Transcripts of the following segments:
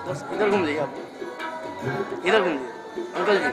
बस इधर घूम लीजिए, आप इधर घूम लीजिए अंकल जी।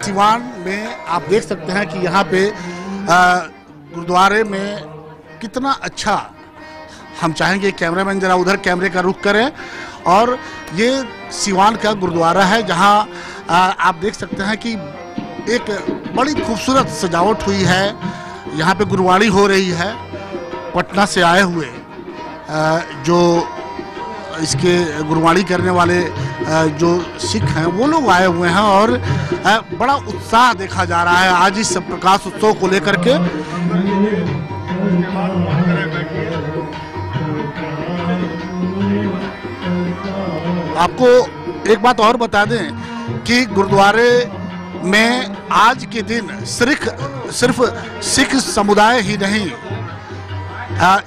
सिवान में आप देख सकते हैं कि यहाँ पे गुरुद्वारे में कितना अच्छा, हम चाहेंगे कैमरामैन जरा उधर कैमरे का रुख करें, और ये सिवान का गुरुद्वारा है जहाँ आप देख सकते हैं कि एक बड़ी खूबसूरत सजावट हुई है। यहाँ पे गुरुवाणी हो रही है। पटना से आए हुए जो इसके गुरुवाणी करने वाले जो सिख हैं वो लोग आए हुए हैं, और बड़ा उत्साह देखा जा रहा है आज इस प्रकाश उत्सव को लेकर के। आपको एक बात और बता दें कि गुरुद्वारे में आज के दिन सिर्फ सिख समुदाय ही नहीं,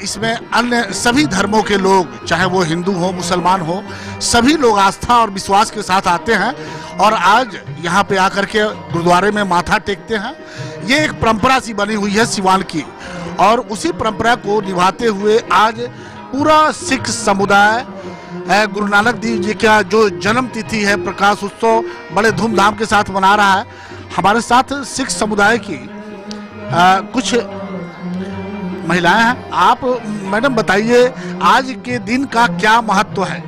इसमें अन्य सभी धर्मों के लोग, चाहे वो हिंदू हो मुसलमान हो, सभी लोग आस्था और विश्वास के साथ आते हैं और आज यहाँ पे आकर के गुरुद्वारे में माथा टेकते हैं। ये एक परंपरा सी बनी हुई है सिवान की, और उसी परंपरा को निभाते हुए आज पूरा सिख समुदाय गुरु नानक देव जी का जो जन्म तिथि है, प्रकाश उत्सव बड़े धूमधाम के साथ मना रहा है। हमारे साथ सिख समुदाय की कुछ महिलाएं हैं। आप मैडम बताइए आज के दिन का क्या महत्व है?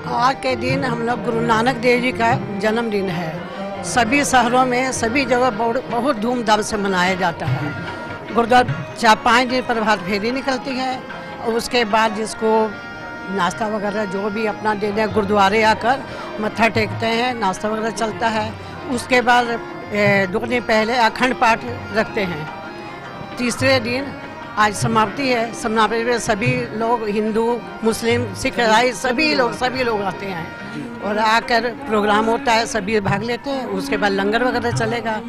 आज के दिन हम लोग गुरु नानक देव जी का जन्मदिन है। सभी शहरों में सभी जगह बहुत धूमधाम से मनाया जाता है। गुरुद्वारा 4-5 दिन प्रभात फेरी निकलती है, और उसके बाद जिसको नाश्ता वगैरह जो भी अपना दिन है गुरुद्वारे आकर मत्था टेकते हैं, नाश्ता वगैरह चलता है। उसके बाद 2 दिन पहले अखंड पाठ रखते हैं। तीसरे दिन आज समाप्ति है। समाप्ति में सभी लोग हिंदू मुस्लिम सिख ईसाई सभी लोग आते हैं और आकर प्रोग्राम होता है, सभी भाग लेते हैं। उसके बाद लंगर वगैरह चलेगा।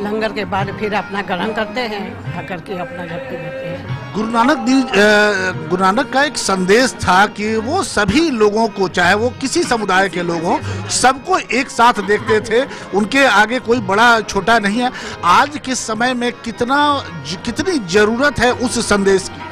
लंगर के बाद फिर अपना ग्रहण करते हैं, आकर के अपना घर पे रहते हैं। गुरु नानक का एक संदेश था कि वो सभी लोगों को, चाहे वो किसी समुदाय के लोग हों, सबको एक साथ देखते थे। उनके आगे कोई बड़ा छोटा नहीं है। आज के समय में कितनी जरूरत है उस संदेश की?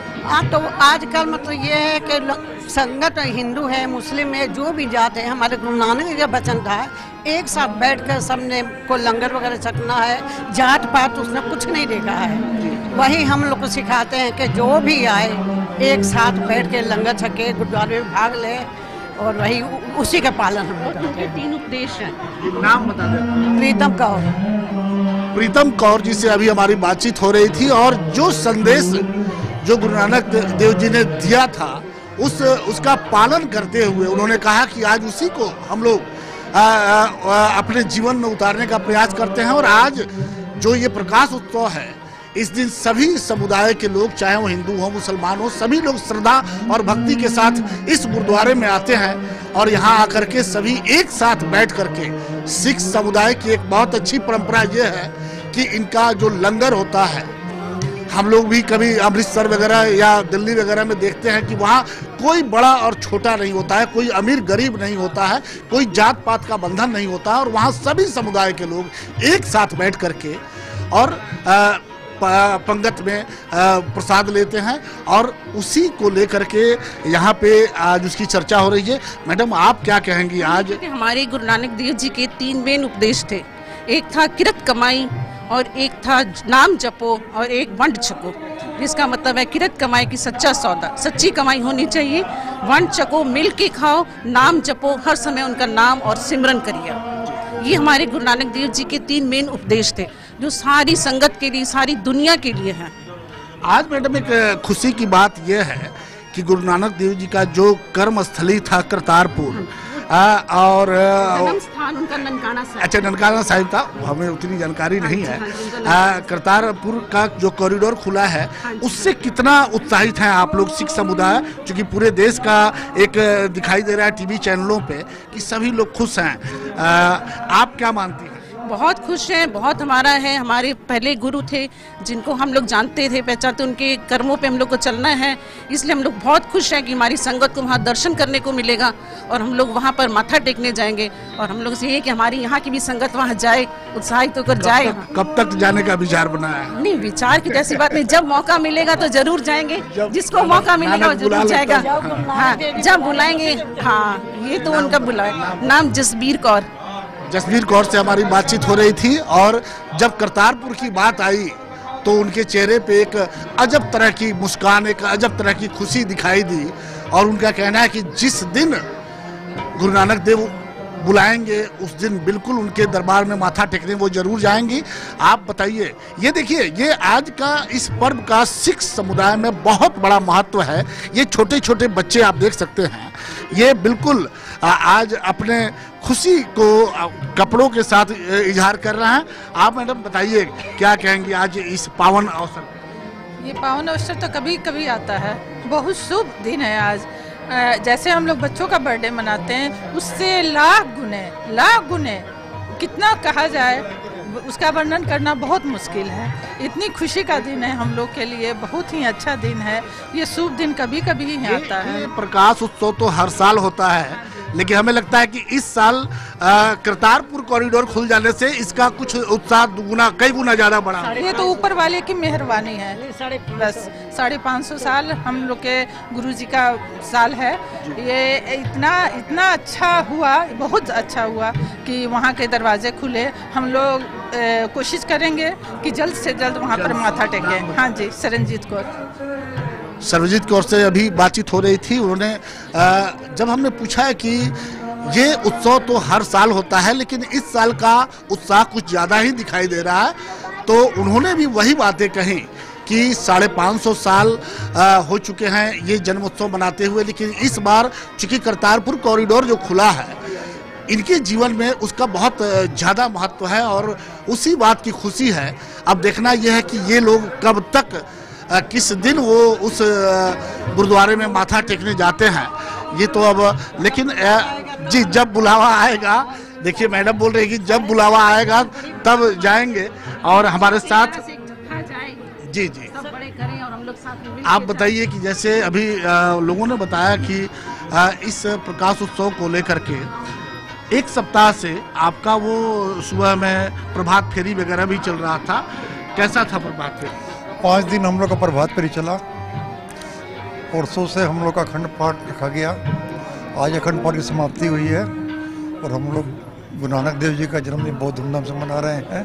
तो आजकल मतलब ये है कि संगत हिंदू है मुस्लिम है जो भी जाते हैं, हमारे गुरु नानक का वचन था एक साथ बैठकर सबने को लंगर वगैरह छकना है। जात पात उसने कुछ नहीं देखा है। वही हम लोग को सिखाते हैं कि जो भी आए एक साथ बैठ के लंगर छके, गुरुद्वारे में भाग ले, और वही उसी का पालन हम लोग करते हैं। 3 उपदेश हैं। नाम बता दें। प्रीतम कौर जी से अभी हमारी बातचीत हो रही थी, और जो संदेश जो गुरु नानक देव जी ने दिया था उसका पालन करते हुए उन्होंने कहा कि आज उसी को हम लोग अपने जीवन में उतारने का प्रयास करते हैं। और आज जो ये प्रकाश उत्सव है, इस दिन सभी समुदाय के लोग, चाहे वो हिंदू हो मुसलमान हो, सभी लोग श्रद्धा और भक्ति के साथ इस गुरुद्वारे में आते हैं और यहाँ आकर के सभी एक साथ बैठ करके, सिख समुदाय की एक बहुत अच्छी परंपरा ये है कि इनका जो लंगर होता है, हम लोग भी कभी अमृतसर वगैरह या दिल्ली वगैरह में देखते हैं कि वहाँ कोई बड़ा और छोटा नहीं होता है, कोई अमीर गरीब नहीं होता है, कोई जात पात का बंधन नहीं होता है, और वहाँ सभी समुदाय के लोग एक साथ बैठ करके और पंगत में प्रसाद लेते हैं और उसी को लेकर के यहाँ पे आज उसकी चर्चा हो रही है। मैडम, आप क्या कहेंगी आज? हमारे गुरु नानक देव जी के 3 मेन उपदेश थे। एक था किरत कमाई और एक था नाम जपो और एक वंड छको, जिसका मतलब है किरत कमाई की सच्चा सौदा, सच्ची कमाई होनी चाहिए। वंड छको, मिल के खाओ, नाम जपो, हर समय उनका नाम और सिमरन करिए। ये हमारे गुरु नानक देव जी के 3 मेन उपदेश थे, जो सारी संगत के लिए, सारी दुनिया के लिए हैं। आज मैडम एक खुशी की बात यह है कि गुरु नानक देव जी का जो कर्म स्थली था करतारपुर और जन्म स्थान उनका ननकाना साहिब। अच्छा, ननकाना साहिब था, हमें उतनी जानकारी नहीं है। करतारपुर का जो कॉरिडोर खुला है उससे कितना उत्साहित हैं आप लोग सिख समुदाय, क्योंकि पूरे देश का एक दिखाई दे रहा है टीवी चैनलों पे कि सभी लोग खुश हैं। आप क्या मानती हैं? बहुत खुश हैं, बहुत हमारा है। हमारे पहले गुरु थे जिनको हम लोग जानते थे, पहचानते, उनके कर्मों पे हम लोग को चलना है, इसलिए हम लोग बहुत खुश हैं कि हमारी संगत को वहाँ दर्शन करने को मिलेगा और हम लोग वहाँ पर माथा टेकने जाएंगे। और हम लोग से ये कि हमारी यहाँ की भी संगत वहाँ जाए, उत्साहित होकर जाए। कब तक जाने का विचार बना है? नहीं, विचार की जैसी बात नहीं, जब मौका मिलेगा तो जरूर जाएंगे, जिसको मौका मिलेगा वो जरूर जाएगा। हाँ, जब बुलाएंगे। हाँ, ये तो उनका बुलाए। नाम जसबीर कौर। जसबीर कौर से हमारी बातचीत हो रही थी और जब करतारपुर की बात आई तो उनके चेहरे पे एक अजब तरह की मुस्कान, एक अजब तरह की खुशी दिखाई दी। और उनका कहना है कि जिस दिन गुरु नानक देव बुलाएंगे उस दिन बिल्कुल उनके दरबार में माथा टेकने वो जरूर जाएंगी। आप बताइए, ये देखिए, ये आज का इस पर्व का सिख समुदाय में बहुत बड़ा महत्व है। ये छोटे छोटे बच्चे आप देख सकते हैं, ये बिल्कुल आज अपने खुशी को कपड़ों के साथ इजहार कर रहे हैं। आप मैडम बताइए, क्या कहेंगी आज इस पावन अवसर पर? ये पावन अवसर तो कभी कभी आता है, बहुत शुभ दिन है आज। जैसे हम लोग बच्चों का बर्थडे मनाते हैं, उससे लाख गुने कितना कहा जाए, उसका वर्णन करना बहुत मुश्किल है। इतनी खुशी का दिन है हम लोग के लिए, बहुत ही अच्छा दिन है। ये शुभ दिन कभी कभी ही आता है। प्रकाश उत्सव तो हर साल होता है, लेकिन हमें लगता है कि इस साल करतारपुर कॉरिडोर खुल जाने से इसका कुछ उत्साह दुगुना, कई गुना ज्यादा बढ़ा। ये तो ऊपर वाले की मेहरबानी है। बस 550 साल हम लोग के गुरु जी का साल है। ये इतना अच्छा हुआ, बहुत अच्छा हुआ कि वहाँ के दरवाजे खुले। हम लोग कोशिश करेंगे कि जल्द से जल्द वहाँ पर माथा टेकें। हाँ जी, सर्वजीत कौर से अभी बातचीत हो रही थी। उन्होंने जब हमने पूछा है कि ये उत्सव तो हर साल होता है लेकिन इस साल का उत्साह कुछ ज़्यादा ही दिखाई दे रहा है, तो उन्होंने भी वही बातें कही कि 550 साल हो चुके हैं ये जन्मोत्सव मनाते हुए, लेकिन इस बार चूँकि करतारपुर कॉरिडोर जो खुला है इनके जीवन में उसका बहुत ज़्यादा महत्व है और उसी बात की खुशी है। अब देखना यह है कि ये लोग कब तक, किस दिन वो उस गुरुद्वारे में माथा टेकने जाते हैं, ये तो अब, लेकिन जी जब बुलावा आएगा, देखिए मैडम बोल रही है कि जब बुलावा आएगा तब जाएंगे। और हमारे साथ जी आप बताइए कि जैसे अभी लोगों ने बताया कि इस प्रकाश उत्सव को लेकर के एक सप्ताह से आपका वो सुबह में प्रभात फेरी वगैरह भी चल रहा था, कैसा था प्रभात फेरी? 5 दिन हम लोग का प्रभात फेरी चला। परसों से हम लोग का अखंड पाठ रखा गया। आज अखंड पाठ की समाप्ति हुई है और हम लोग गुरु नानक देव जी का जन्मदिन बहुत धूमधाम से मना रहे हैं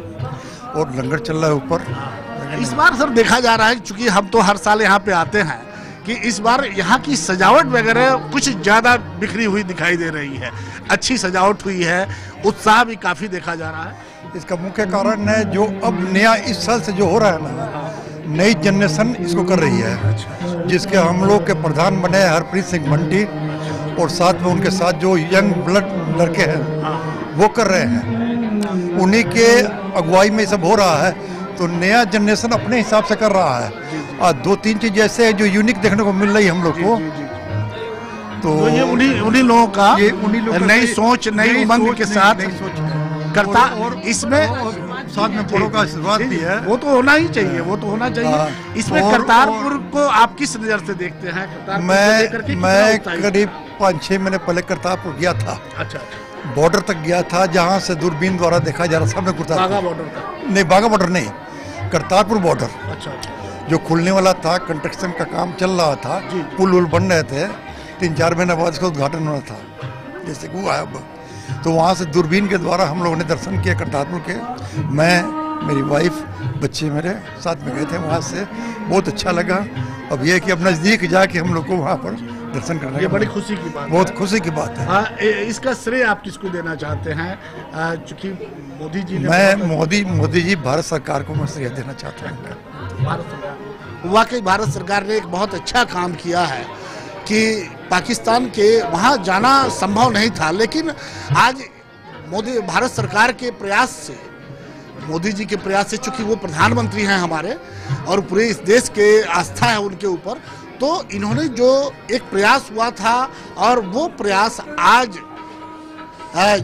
और लंगर चल रहा है ऊपर। इस बार सर देखा जा रहा है, क्योंकि हम तो हर साल यहाँ पे आते हैं, कि इस बार यहाँ की सजावट वगैरह कुछ ज़्यादा बिखरी हुई दिखाई दे रही है। अच्छी सजावट हुई है, उत्साह भी काफ़ी देखा जा रहा है। इसका मुख्य कारण है जो अब नया इस साल से जो हो रहा है ना, नई जनरेशन इसको कर रही है, जिसके हम लोग के प्रधान बने हरप्रीत सिंह मंडी और साथ में उनके साथ जो यंग ब्लड लड़के हैं वो कर रहे हैं। उन्हीं के अगुवाई में सब हो रहा है, तो नया जनरेशन अपने हिसाब से कर रहा है। 2-3 चीज़ ऐसे है जो यूनिक देखने को मिल रही है हम लोग को। तो ये उन्हीं लोगों का, नई सोच, नई उमंग के साथ करता, और इसमें साथ में बड़ों का आशीर्वाद भी है। वो तो होना ही चाहिए, वो तो होना चाहिए। इसमें करतारपुर को आप किस नज़र से देखते हैं? मैं करीब 5-6 महीने पहले करतारपुर गया था। अच्छा, बॉर्डर तक गया था, जहाँ से दूरबीन द्वारा देखा जा रहा, सामने गुरुद्वारा, बाघा बॉर्डर तक नहीं, बाघा बॉर्डर नहीं, करतारपुर बॉर्डर अच्छा जो खुलने वाला था, कंस्ट्रक्शन का काम चल रहा था, पुल उल बन रहे थे, 3-4 महीने बाद इसका उद्घाटन होना था, जैसे कि हुआ है अब। तो वहाँ से दूरबीन के द्वारा हम लोगों ने दर्शन किया करतारपुर के। मैं, मेरी वाइफ, बच्चे मेरे साथ में गए थे वहाँ से, बहुत अच्छा लगा। अब यह है कि अब नज़दीक जाके हम लोग को वहाँ पर दर्शन करना, ये बड़ी खुशी की बात बहुत है। खुशी की बात है। इसका श्रेय आप किसको देना चाहते हैं? चूंकि मोदी जी ने मैं मोदी जी, भारत सरकार को मैं श्रेय देना चाहता हूँ। भारत सरकार, वाकई भारत सरकार ने एक बहुत अच्छा काम किया है कि पाकिस्तान के वहाँ जाना संभव नहीं था, लेकिन आज भारत सरकार के प्रयास से, मोदी जी के प्रयास से, चूंकि वो प्रधानमंत्री हैं हमारे और पूरे इस देश के आस्था है उनके ऊपर, तो इन्होंने जो एक प्रयास हुआ था और वो प्रयास आज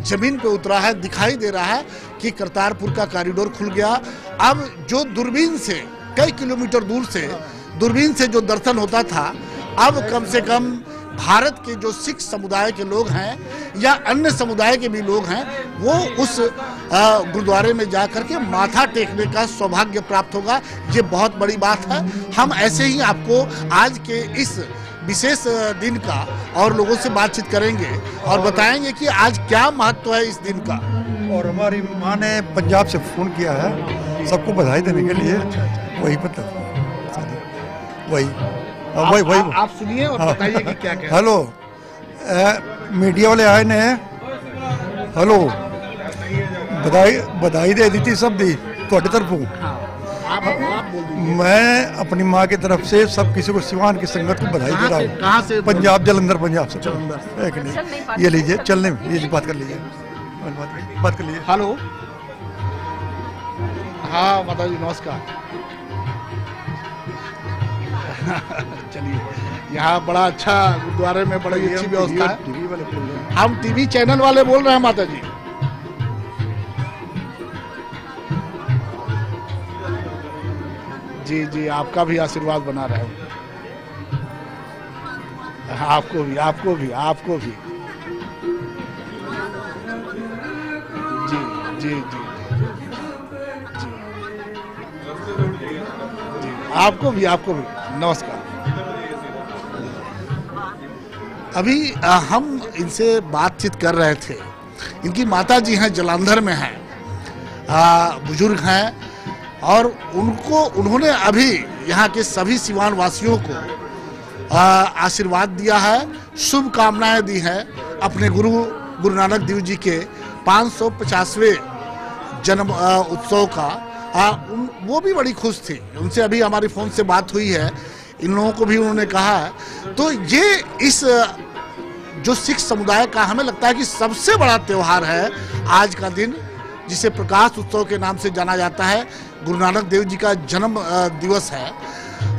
जमीन पे उतरा है, दिखाई दे रहा है कि करतारपुर का कॉरिडोर खुल गया। अब जो दूरबीन से कई किलोमीटर दूर से दूरबीन से जो दर्शन होता था, अब कम से कम भारत के जो सिख समुदाय के लोग हैं या अन्य समुदाय के भी लोग हैं, वो उस गुरुद्वारे में जा कर के माथा टेकने का सौभाग्य प्राप्त होगा। ये बहुत बड़ी बात है। हम ऐसे ही आपको आज के इस विशेष दिन का और लोगों से बातचीत करेंगे और बताएंगे कि आज क्या महत्व है इस दिन का। और हमारी माँ ने पंजाब से फ़ोन किया है सबको बधाई देने के लिए, वही पता वही आप सुनिए और बताइए कि क्या क्या। हेलो, मीडिया वाले आए ने, हेलो, बधाई दे दी थी सब दी थोड़ी तरफों। आप बोल दीजिए। मैं अपनी माँ की तरफ से सब किसी को, सिवान की संगत को बधाई दे रहा हूँ। कहाँ से? पंजाब, जलंधर, पंजाब से। जलंधर। एक नहीं, ये लीजिए, चलने में ये बात कर लीजिए, बात कर लीजिए। हेलो, हाँ माता जी नमस्कार। चलिए, यहाँ बड़ा अच्छा गुरुद्वारे में बड़ी अच्छी व्यवस्था है। हम टीवी चैनल वाले बोल रहे हैं माता जी। जी जी, आपका भी आशीर्वाद बना रहे। आपको भी, आपको भी, आपको भी। जी जी जी जी, आपको भी, आपको भी नमस्कार। अभी हम इनसे बातचीत कर रहे थे। इनकी माता जी हैं, जलंधर में हैं, बुजुर्ग हैं, और उन्होंने अभी यहाँ के सभी सिवान वासियों को आशीर्वाद दिया है, शुभकामनाएं दी है अपने गुरु नानक देव जी के 550वें जन्म उत्सव का। वो भी बड़ी खुश थी, उनसे अभी हमारी फ़ोन से बात हुई है, इन लोगों को भी उन्होंने कहा है। तो ये इस जो सिख समुदाय का हमें लगता है कि सबसे बड़ा त्यौहार है आज का दिन, जिसे प्रकाश उत्सव के नाम से जाना जाता है। गुरु नानक देव जी का जन्म दिवस है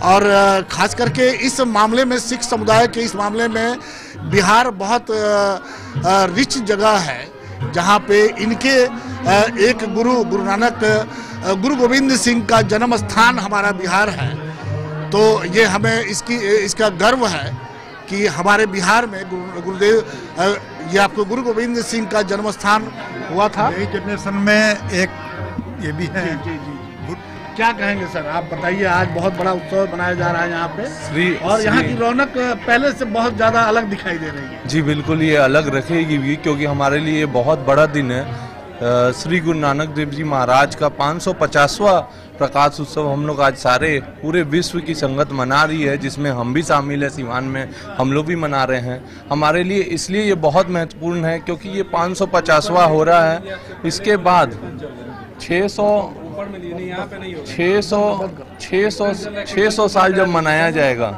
और खास करके इस मामले में, सिख समुदाय के इस मामले में बिहार बहुत रिच जगह है, जहाँ पे इनके एक गुरु नानक, गुरु गोविंद सिंह का जन्म स्थान हमारा बिहार है। तो ये हमें इसका गर्व है कि हमारे बिहार में गुरुदेव, ये आपको गुरु गोविंद सिंह का जन्म स्थान हुआ था। नई जनरेशन में एक ये भी है। जी जी जी, क्या कहेंगे सर, आप बताइए। आज बहुत बड़ा उत्सव मनाया जा रहा है यहाँ पे, और यहाँ की रौनक पहले से बहुत ज़्यादा अलग दिखाई दे रही है। जी बिल्कुल, ये अलग रखेगी भी, क्योंकि हमारे लिए ये बहुत बड़ा दिन है। श्री गुरु नानक देव जी महाराज का 550वां प्रकाश उत्सव हम लोग आज सारे पूरे विश्व की संगत मना रही है, जिसमें हम भी शामिल है। सिवान में हम लोग भी मना रहे हैं। हमारे लिए इसलिए ये बहुत महत्वपूर्ण है क्योंकि ये 550वां हो रहा है। इसके बाद 600 साल जब मनाया जाएगा,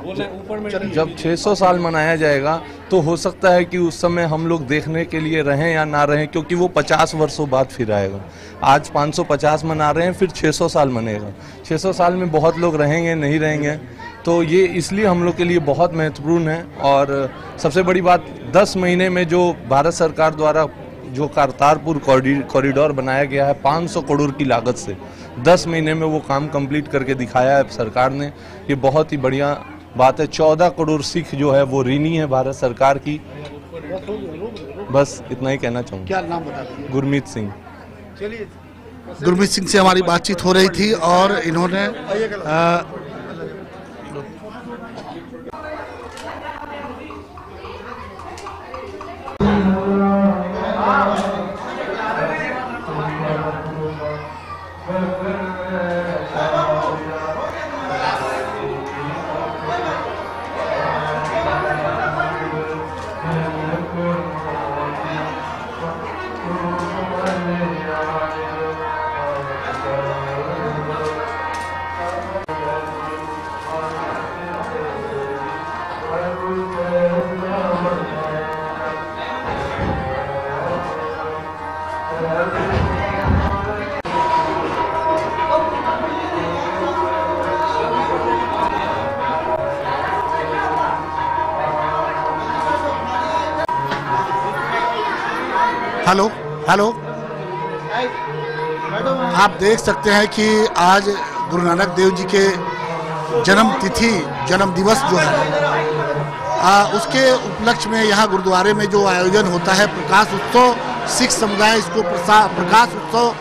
जब 600 साल मनाया जाएगा, तो हो सकता है कि उस समय हम लोग देखने के लिए रहें या ना रहें, क्योंकि वो 50 वर्षों बाद फिर आएगा। आज 550 मना रहे हैं, फिर 600 साल मनेगा। 600 साल में बहुत लोग रहेंगे, नहीं रहेंगे, तो ये इसलिए हम लोग के लिए बहुत महत्वपूर्ण है। और सबसे बड़ी बात, 10 महीने में जो भारत सरकार द्वारा जो करतारपुर कॉरिडोर बनाया गया है 500 करोड़ की लागत से, 10 महीने में वो काम कंप्लीट करके दिखाया है सरकार ने। ये बहुत ही बढ़िया बात है। 14 करोड़ सिख जो है वो ऋणी है भारत सरकार की। बस इतना ही कहना चाहूँगा। क्या नाम बता दीजिए? गुरमीत सिंह। चलिए, गुरमीत सिंह से हमारी बातचीत हो रही थी और इन्होंने हेलो हेलो, आप देख सकते हैं कि आज गुरु नानक देव जी के जन्म दिवस जो है उसके उपलक्ष्य में यहाँ गुरुद्वारे में जो आयोजन होता है प्रकाश उत्सव, सिख समुदाय इसको प्रकाश उत्सव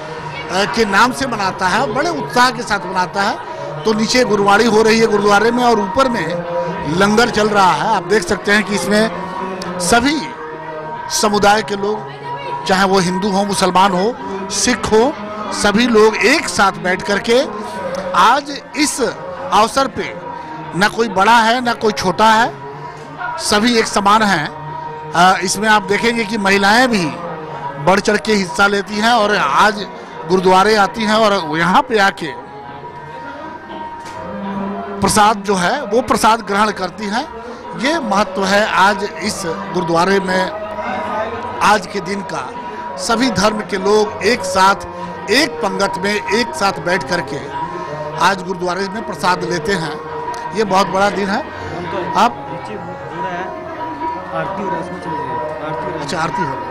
के नाम से मनाता है, बड़े उत्साह के साथ मनाता है। तो नीचे गुरुवाणी हो रही है गुरुद्वारे में और ऊपर में लंगर चल रहा है। आप देख सकते हैं कि इसमें सभी समुदाय के लोग, चाहे वो हिंदू हो, मुसलमान हो, सिख हो, सभी लोग एक साथ बैठ करके आज इस अवसर पे ना कोई बड़ा है ना कोई छोटा है, सभी एक समान हैं। इसमें आप देखेंगे कि महिलाएं भी बढ़ चढ़ के हिस्सा लेती हैं और आज गुरुद्वारे आती हैं और यहाँ पे आके प्रसाद जो है वो प्रसाद ग्रहण करती हैं। ये महत्व है आज इस गुरुद्वारे में। आज के दिन का सभी धर्म के लोग एक साथ एक पंगत में एक साथ बैठ करके आज गुरुद्वारे में प्रसाद लेते हैं। ये बहुत बड़ा दिन है। आप आरती हो रहा है, इसमें चले जाइए। आरती, अच्छा आरती हो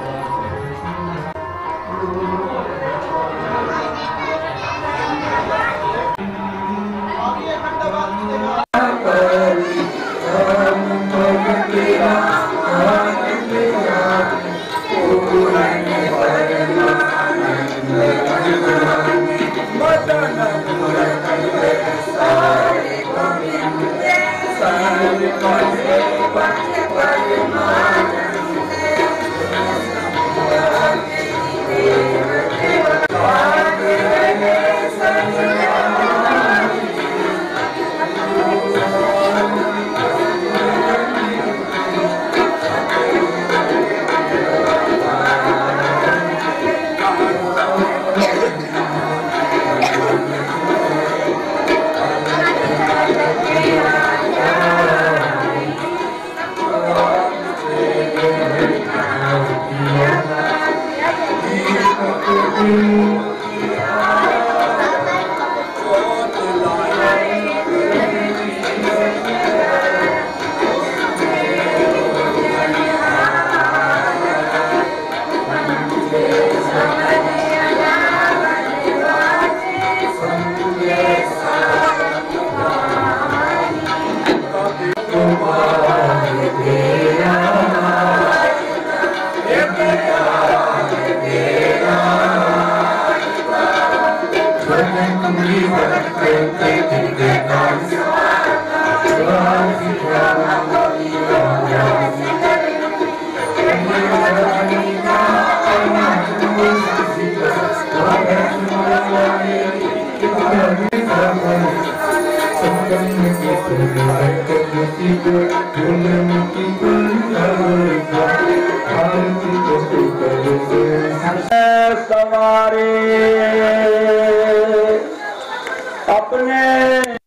सवारे अपने